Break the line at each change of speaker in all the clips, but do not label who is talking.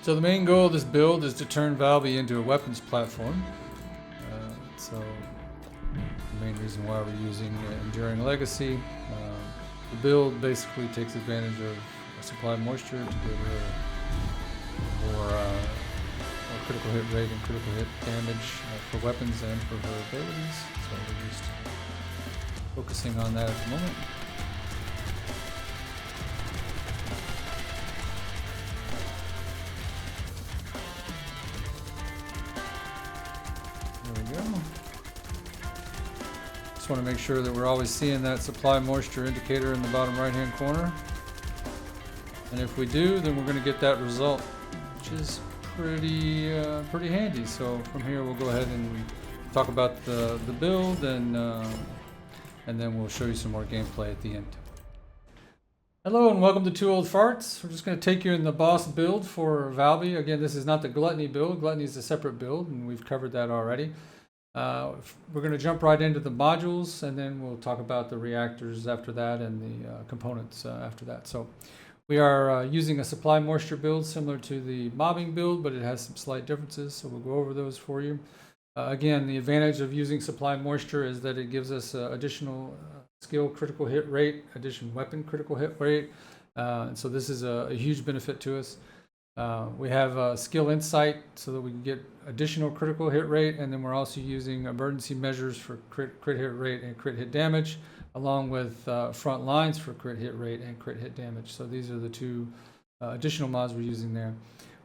So the main goal of this build is to turn Valby into a weapons platform. So the main reason why we're using Enduring Legacy. The build basically takes advantage of supply moisture to give her more critical hit rate and critical hit damage for weapons and for her abilities. So we're just focusing on that at the moment. There we go. Just want to make sure that we're always seeing that supply moisture indicator in the bottom right hand corner. And if we do, then we're going to get that result, which is pretty handy. So from here we'll go ahead and talk about the build, and then we'll show you some more gameplay at the end. Hello and welcome to Two Old Farts. We're just going to take you in the boss build for Valby. Again, this is not the Gluttony build. Gluttony is a separate build, and we've covered that already. We're going to jump right into the modules, and then we'll talk about the reactors after that and the components after that. So we are using a supply moisture build similar to the mobbing build, but it has some slight differences, so we'll go over those for you. Again, the advantage of using supply moisture is that it gives us additional skill critical hit rate, additional weapon critical hit rate, and so this is a huge benefit to us. We have skill insight so that we can get additional critical hit rate, and then we're also using emergency measures for crit hit rate and crit hit damage, along with front lines for crit hit rate and crit hit damage. So these are the two additional mods we're using there.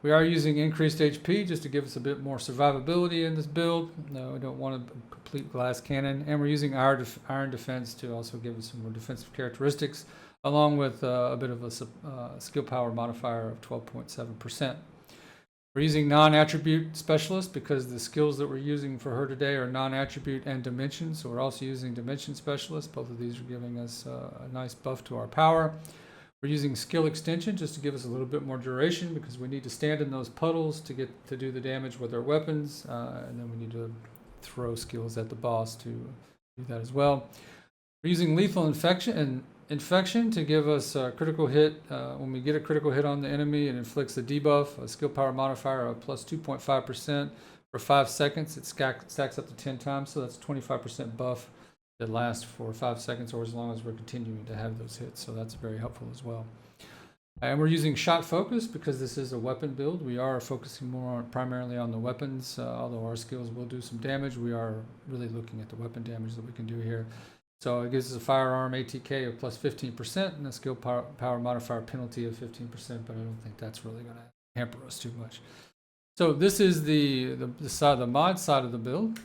We are using increased HP just to give us a bit more survivability in this build. No, we don't want a complete glass cannon, and we're using iron defense to also give us some more defensive characteristics, along with a bit of a skill power modifier of 12.7%. We're using non-attribute specialist because the skills that we're using for her today are non-attribute and dimension, so we're also using dimension specialist. Both of these are giving us a nice buff to our power. We're using skill extension just to give us a little bit more duration because we need to stand in those puddles to get to do the damage with our weapons, and then we need to throw skills at the boss to do that as well. We're using lethal infection to give us a critical hit. When we get a critical hit on the enemy, it inflicts a debuff, a skill power modifier of plus 2.5% for 5 seconds. It stacks up to 10 times, so that's 25% buff that lasts for 5 seconds or as long as we're continuing to have those hits. So that's very helpful as well. And we're using shot focus because this is a weapon build. We are focusing more primarily on the weapons. Although our skills will do some damage, we are really looking at the weapon damage that we can do here. So it gives us a firearm ATK of plus 15% and a skill power modifier penalty of 15%, but I don't think that's really going to hamper us too much. So this is the mod side of the build.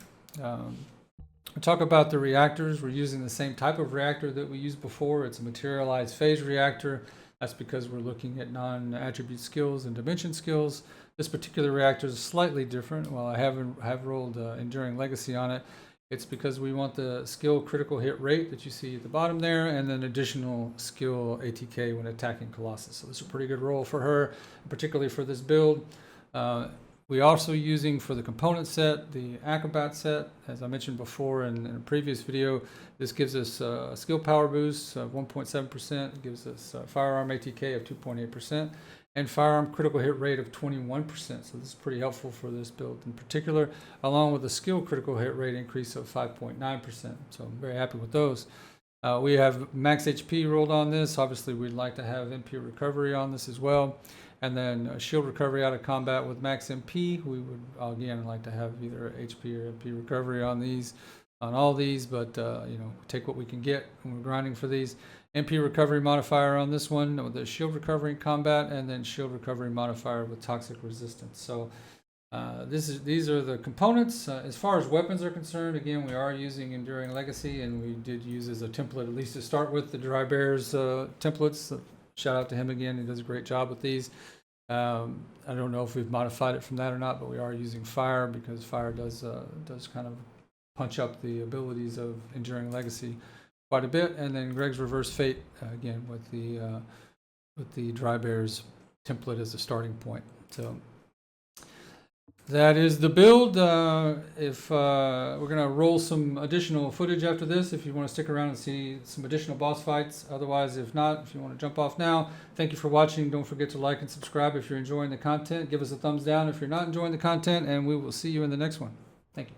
We talk about the reactors. We're using the same type of reactor that we used before. It's a materialized phase reactor. That's because we're looking at non-attribute skills and dimension skills. This particular reactor is slightly different. While I have rolled Enduring Legacy on it, it's because we want the skill critical hit rate that you see at the bottom there, and then additional skill ATK when attacking Colossus. So this is a pretty good roll for her, particularly for this build. We're also using for the component set, the Acrobat set. As I mentioned before in a previous video, this gives us a skill power boost of 1.7%. It gives us a firearm ATK of 2.8% and firearm critical hit rate of 21%. So this is pretty helpful for this build in particular, along with a skill critical hit rate increase of 5.9%. So I'm very happy with those. We have max HP rolled on this. Obviously, we'd like to have MP recovery on this as well. And then shield recovery out of combat with max MP. We would, again, like to have either HP or MP recovery on all these, but take what we can get when we're grinding for these. MP recovery modifier on this one with the shield recovery in combat, and then shield recovery modifier with toxic resistance. So these are the components. As far as weapons are concerned, again, we are using Enduring Legacy, and we did use as a template, at least to start with, the Dry Bears templates. Shout out to him again. He does a great job with these. I don't know if we've modified it from that or not, but we are using fire because fire does kind of punch up the abilities of Enduring Legacy quite a bit. And then Greg's Reverse Fate again with the Dry Bears template as a starting point. So That is the build. If we're gonna roll some additional footage after this, if you want to stick around and see some additional boss fights. Otherwise, if not, if you want to jump off now, thank you for watching. Don't forget to like and subscribe if you're enjoying the content. Give us a thumbs down if you're not enjoying the content, and we will see you in the next one. Thank you.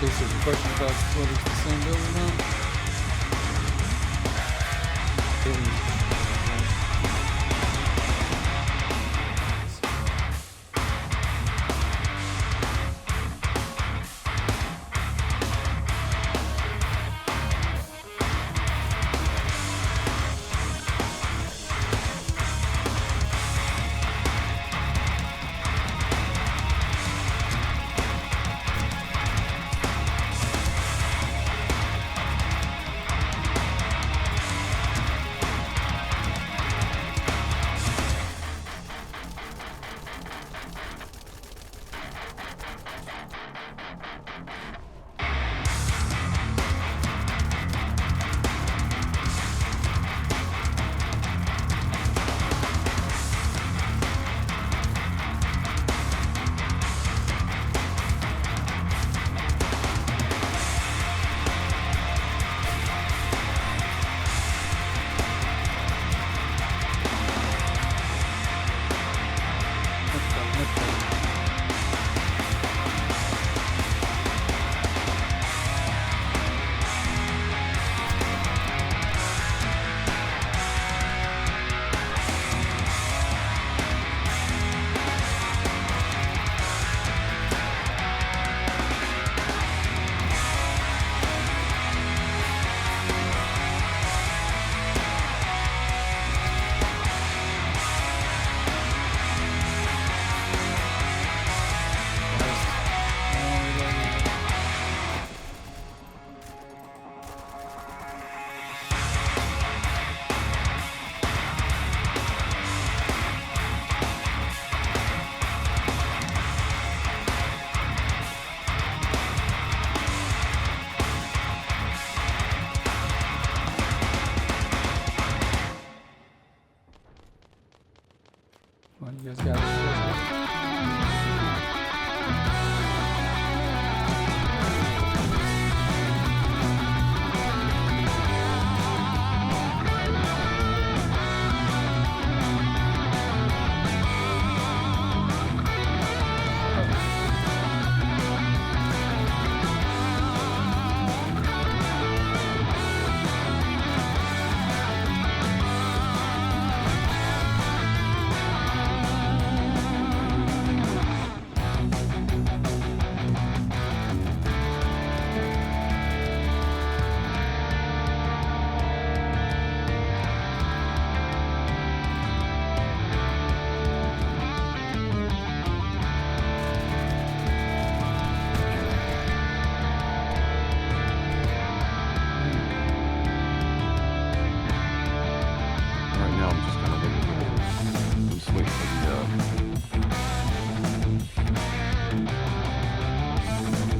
case there's a question about whether it's the same build or not.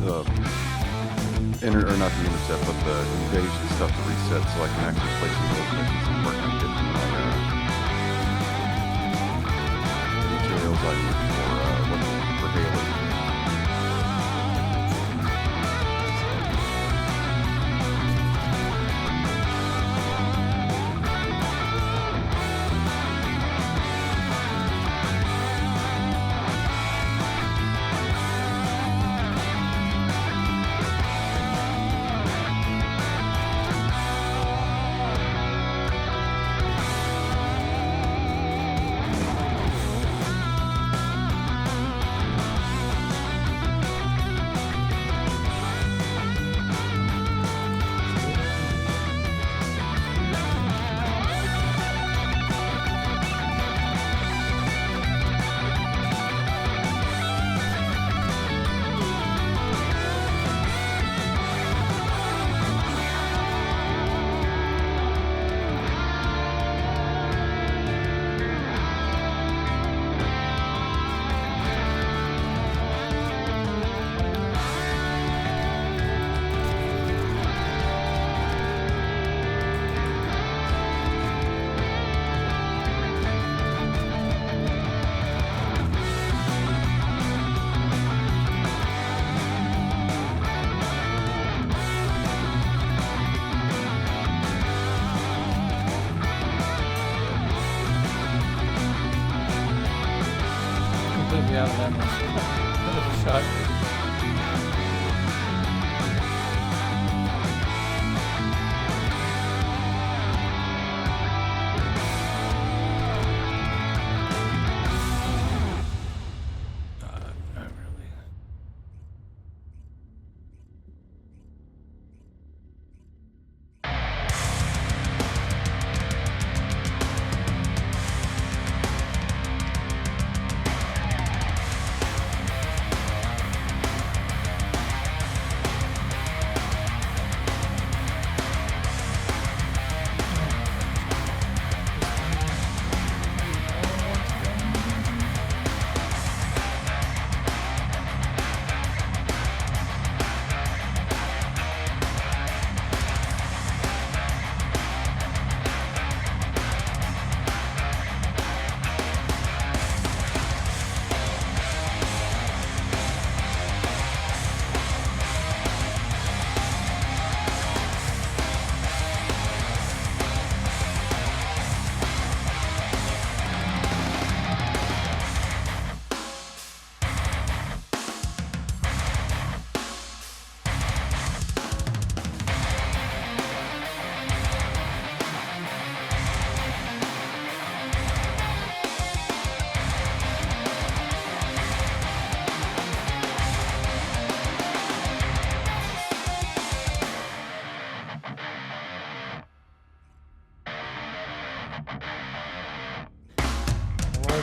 or not the intercept, but the invasion stuff to reset, so I can actually play some of those missions and work on getting my materials I need for Haley.
Completely out of that shot. Not really.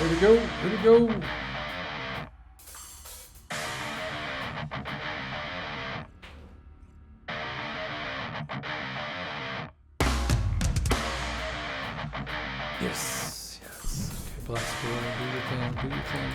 Here we go, here we go. Yes, yes. Okay, Black Squirrel, do your thing, do your thing.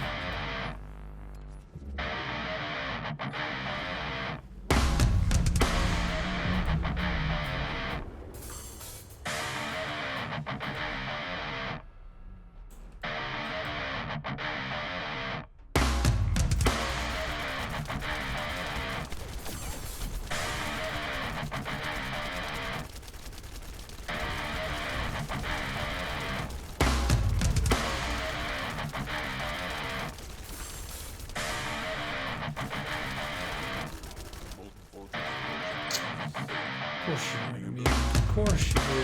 Of course you do, man. Of course you do.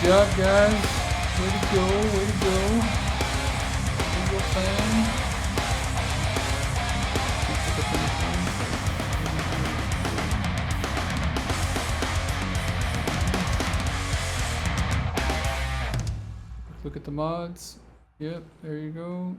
job, guys. Way to go, way to go. Way to go, fam. Look at the mods. Yep, there you go.